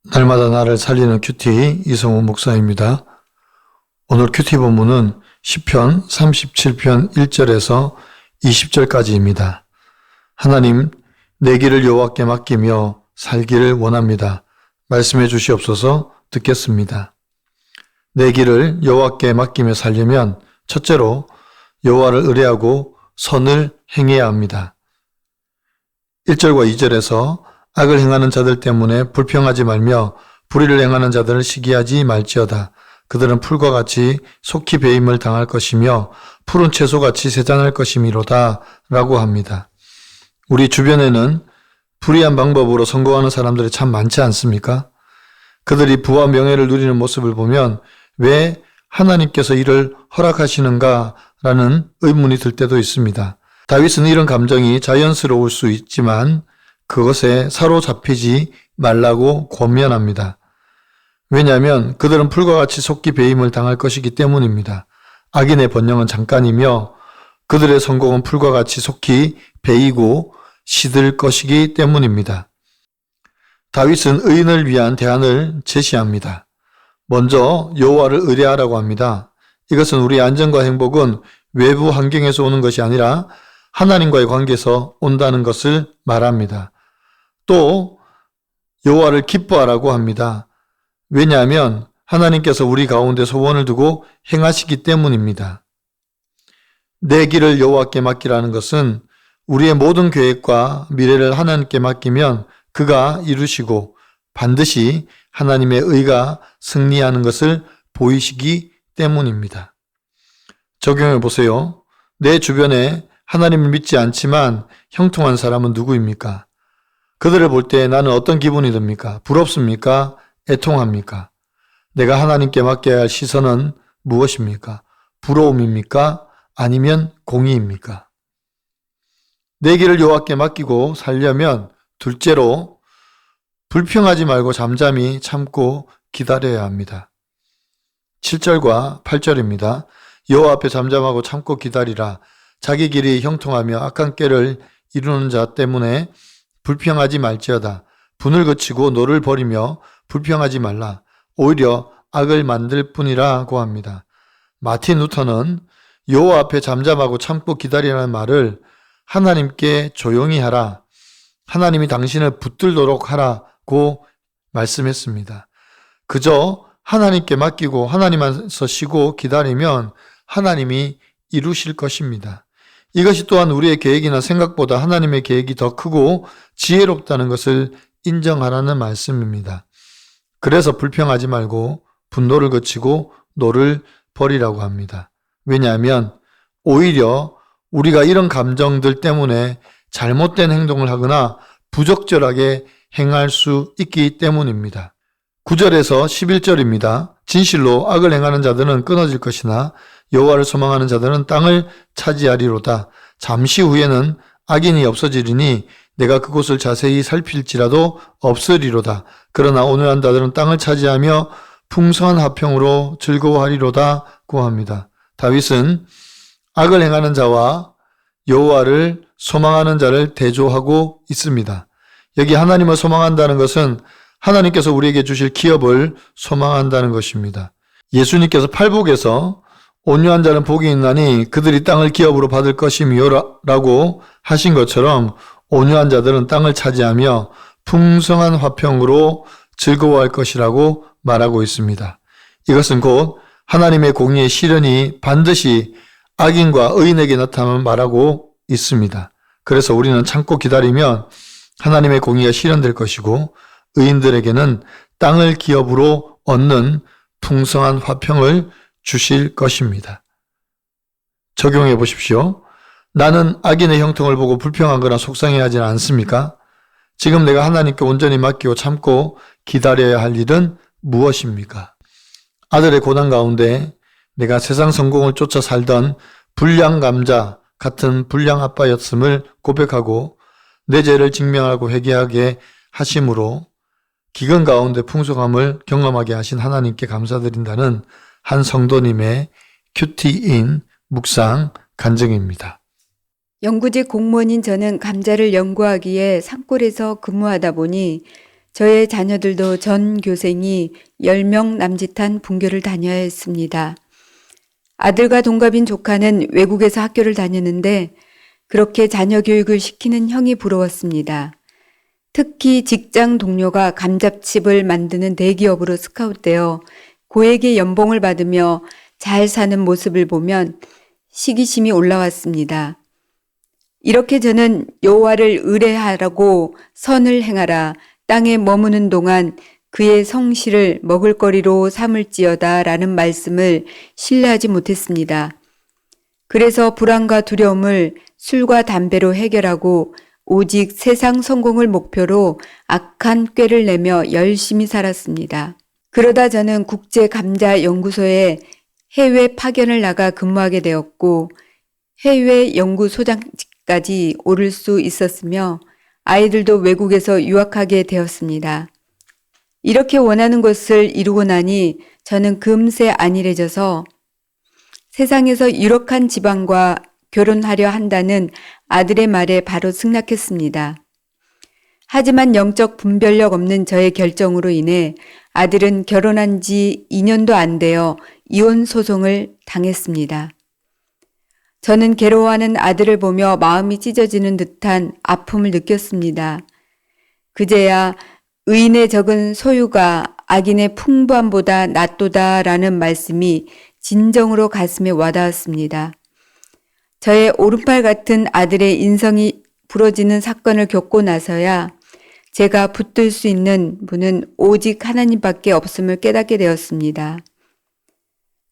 날마다 나를 살리는 큐티 이성호 목사입니다. 오늘 큐티 본문은 시편 37편 1절에서 20절까지입니다. 하나님, 내 길을 여호와께 맡기며 살기를 원합니다. 말씀해 주시옵소서. 듣겠습니다. 내 길을 여호와께 맡기며 살려면 첫째로 여호와를 의뢰하고 선을 행해야 합니다. 1절과 2절에서 악을 행하는 자들 때문에 불평하지 말며 불의를 행하는 자들을 시기하지 말지어다. 그들은 풀과 같이 속히 배임을 당할 것이며 푸른 채소같이 세잔할 것이미로다 라고 합니다. 우리 주변에는 불의한 방법으로 성공하는 사람들이 참 많지 않습니까? 그들이 부와 명예를 누리는 모습을 보면 왜 하나님께서 이를 허락하시는가 라는 의문이 들 때도 있습니다. 다윗은 이런 감정이 자연스러울 수 있지만 그것에 사로잡히지 말라고 권면합니다. 왜냐하면 그들은 풀과 같이 속기 배임을 당할 것이기 때문입니다. 악인의 번영은 잠깐이며 그들의 성공은 풀과 같이 속히 배이고 시들 것이기 때문입니다. 다윗은 의인을 위한 대안을 제시합니다. 먼저 여호와를 의뢰하라고 합니다. 이것은 우리의 안전과 행복은 외부 환경에서 오는 것이 아니라 하나님과의 관계에서 온다는 것을 말합니다. 또 여호와를 기뻐하라고 합니다. 왜냐하면 하나님께서 우리 가운데 소원을 두고 행하시기 때문입니다. 내 길을 여호와께 맡기라는 것은 우리의 모든 계획과 미래를 하나님께 맡기면 그가 이루시고 반드시 하나님의 의가 승리하는 것을 보이시기 때문입니다. 적용해 보세요. 내 주변에 하나님을 믿지 않지만 형통한 사람은 누구입니까? 그들을 볼 때 나는 어떤 기분이 듭니까? 부럽습니까? 애통합니까? 내가 하나님께 맡겨야 할 시선은 무엇입니까? 부러움입니까? 아니면 공의입니까? 내 길을 여호와께 맡기고 살려면 둘째로 불평하지 말고 잠잠히 참고 기다려야 합니다. 7절과 8절입니다. 여호와 앞에 잠잠하고 참고 기다리라. 자기 길이 형통하며 악한 꾀를 이루는 자 때문에 불평하지 말지어다. 분을 그치고 노를 버리며 불평하지 말라. 오히려 악을 만들 뿐이라고 합니다. 마틴 루터는 여호와 앞에 잠잠하고 참고 기다리라는 말을 하나님께 조용히 하라. 하나님이 당신을 붙들도록 하라고 말씀했습니다. 그저 하나님께 맡기고 하나님 안에서 쉬고 기다리면 하나님이 이루실 것입니다. 이것이 또한 우리의 계획이나 생각보다 하나님의 계획이 더 크고 지혜롭다는 것을 인정하라는 말씀입니다. 그래서 불평하지 말고 분노를 그치고 노를 버리라고 합니다. 왜냐하면 오히려 우리가 이런 감정들 때문에 잘못된 행동을 하거나 부적절하게 행할 수 있기 때문입니다. 9절에서 11절입니다. 진실로 악을 행하는 자들은 끊어질 것이나 여호와를 소망하는 자들은 땅을 차지하리로다. 잠시 후에는 악인이 없어지리니 내가 그곳을 자세히 살필지라도 없으리로다. 그러나 온유한 자들은 땅을 차지하며 풍성한 화평으로 즐거워하리로다고 합니다. 다윗은 악을 행하는 자와 여호와를 소망하는 자를 대조하고 있습니다. 여기 하나님을 소망한다는 것은 하나님께서 우리에게 주실 기업을 소망한다는 것입니다. 예수님께서 팔복에서 온유한 자는 복이 있나니 그들이 땅을 기업으로 받을 것이미요라고 하신 것처럼 온유한 자들은 땅을 차지하며 풍성한 화평으로 즐거워할 것이라고 말하고 있습니다. 이것은 곧 하나님의 공의의 실현이 반드시 악인과 의인에게 나타남을 말하고 있습니다. 그래서 우리는 참고 기다리면 하나님의 공의가 실현될 것이고 의인들에게는 땅을 기업으로 얻는 풍성한 화평을 주실 것입니다. 적용해 보십시오. 나는 악인의 형통을 보고 불평하거나 속상해하지 않습니까? 지금 내가 하나님께 온전히 맡기고 참고 기다려야 할 일은 무엇입니까? 아들의 고난 가운데 내가 세상 성공을 쫓아 살던 불량 감자 같은 불량 아빠였음을 고백하고 내 죄를 직면하고 회개하게 하심으로 기근 가운데 풍성함을 경험하게 하신 하나님께 감사드린다는 한 성도님의 큐티인 묵상 간증입니다. 연구직 공무원인 저는 감자를 연구하기에 산골에서 근무하다 보니 저의 자녀들도 전 교생이 10명 남짓한 분교를 다녀야 했습니다. 아들과 동갑인 조카는 외국에서 학교를 다녔는데 그렇게 자녀 교육을 시키는 형이 부러웠습니다. 특히 직장 동료가 감잡칩을 만드는 대기업으로 스카웃되어 고액의 연봉을 받으며 잘 사는 모습을 보면 시기심이 올라왔습니다. 이렇게 저는 여호와를 의뢰하라고 선을 행하라 땅에 머무는 동안 그의 성실을 먹을거리로 삼을지어다 라는 말씀을 신뢰하지 못했습니다. 그래서 불안과 두려움을 술과 담배로 해결하고 오직 세상 성공을 목표로 악한 꾀를 내며 열심히 살았습니다. 그러다 저는 국제감자연구소에 해외 파견을 나가 근무하게 되었고 해외 연구소장까지 오를 수 있었으며 아이들도 외국에서 유학하게 되었습니다. 이렇게 원하는 것을 이루고 나니 저는 금세 안일해져서 세상에서 유력한 지방과 결혼하려 한다는 아들의 말에 바로 승낙했습니다. 하지만 영적 분별력 없는 저의 결정으로 인해 아들은 결혼한 지 2년도 안 되어 이혼 소송을 당했습니다. 저는 괴로워하는 아들을 보며 마음이 찢어지는 듯한 아픔을 느꼈습니다. 그제야 의인의 적은 소유가 악인의 풍부함보다 낫도다라는 말씀이 진정으로 가슴에 와닿았습니다. 저의 오른팔 같은 아들의 인성이 부러지는 사건을 겪고 나서야 제가 붙들 수 있는 분은 오직 하나님밖에 없음을 깨닫게 되었습니다.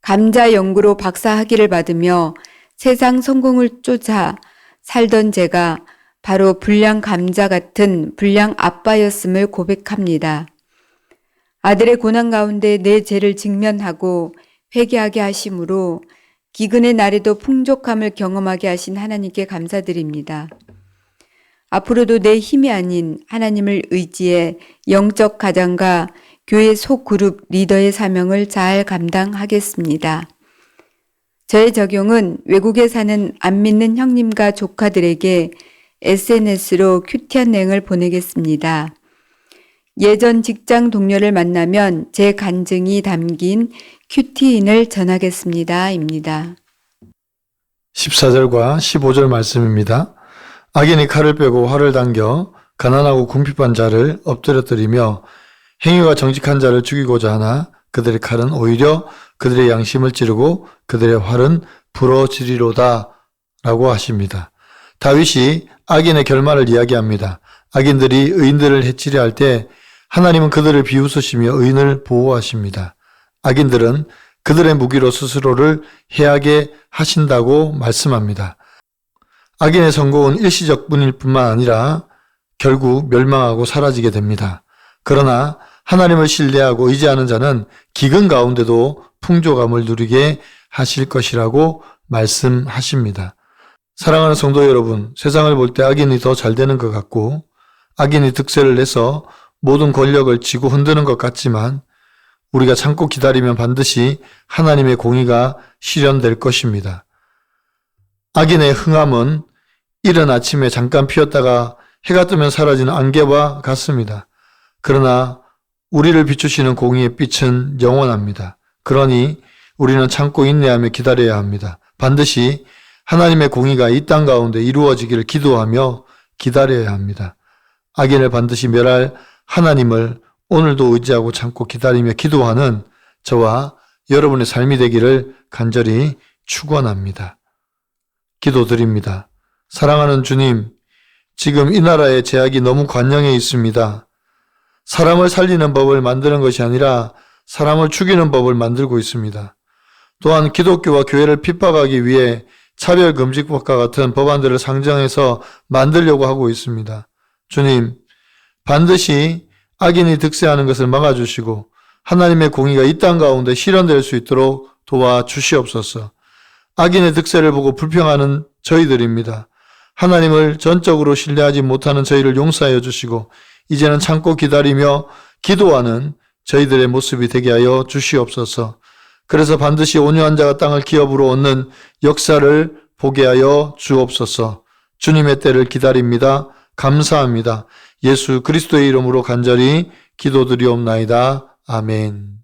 감자 연구로 박사 학위를 받으며 세상 성공을 쫓아 살던 제가 바로 불량 감자 같은 불량 아빠였음을 고백합니다. 아들의 고난 가운데 내 죄를 직면하고 회개하게 하심으로 기근의 날에도 풍족함을 경험하게 하신 하나님께 감사드립니다. 앞으로도 내 힘이 아닌 하나님을 의지해 영적 가장과 교회 소그룹 리더의 사명을 잘 감당하겠습니다. 저의 적용은 외국에 사는 안 믿는 형님과 조카들에게 SNS로 큐티한 내용을 보내겠습니다. 예전 직장 동료를 만나면 제 간증이 담긴 큐티인을 전하겠습니다. 입니다. 14절과 15절 말씀입니다. 악인이 칼을 빼고 활을 당겨 가난하고 궁핍한 자를 엎드려뜨리며 행위가 정직한 자를 죽이고자 하나 그들의 칼은 오히려 그들의 양심을 찌르고 그들의 활은 부러지리로다 라고 하십니다. 다윗이 악인의 결말을 이야기합니다. 악인들이 의인들을 해치려 할 때 하나님은 그들을 비웃으시며 의인을 보호하십니다. 악인들은 그들의 무기로 스스로를 해하게 하신다고 말씀합니다. 악인의 성공은 일시적 뿐일 뿐만 아니라 결국 멸망하고 사라지게 됩니다. 그러나 하나님을 신뢰하고 의지하는 자는 기근 가운데도 풍족함을 누리게 하실 것이라고 말씀하십니다. 사랑하는 성도 여러분, 세상을 볼 때 악인이 더 잘 되는 것 같고 악인이 득세를 내서 모든 권력을 쥐고 흔드는 것 같지만 우리가 참고 기다리면 반드시 하나님의 공의가 실현될 것입니다. 악인의 흥함은 이른 아침에 잠깐 피었다가 해가 뜨면 사라지는 안개와 같습니다. 그러나 우리를 비추시는 공의의 빛은 영원합니다. 그러니 우리는 참고 인내하며 기다려야 합니다. 반드시 하나님의 공의가 이 땅 가운데 이루어지기를 기도하며 기다려야 합니다. 악인을 반드시 멸할 하나님을 오늘도 의지하고 참고 기다리며 기도하는 저와 여러분의 삶이 되기를 간절히 축원합니다. 기도드립니다. 사랑하는 주님, 지금 이 나라의 제약이 너무 관영해 있습니다. 사람을 살리는 법을 만드는 것이 아니라 사람을 죽이는 법을 만들고 있습니다. 또한 기독교와 교회를 핍박하기 위해 차별금지법과 같은 법안들을 상정해서 만들려고 하고 있습니다. 주님, 반드시 악인이 득세하는 것을 막아주시고 하나님의 공의가 이 땅 가운데 실현될 수 있도록 도와주시옵소서. 악인의 득세를 보고 불평하는 저희들입니다. 하나님을 전적으로 신뢰하지 못하는 저희를 용서하여 주시고 이제는 참고 기다리며 기도하는 저희들의 모습이 되게 하여 주시옵소서. 그래서 반드시 온유한 자가 땅을 기업으로 얻는 역사를 보게 하여 주옵소서. 주님의 때를 기다립니다. 감사합니다. 예수 그리스도의 이름으로 간절히 기도드리옵나이다. 아멘.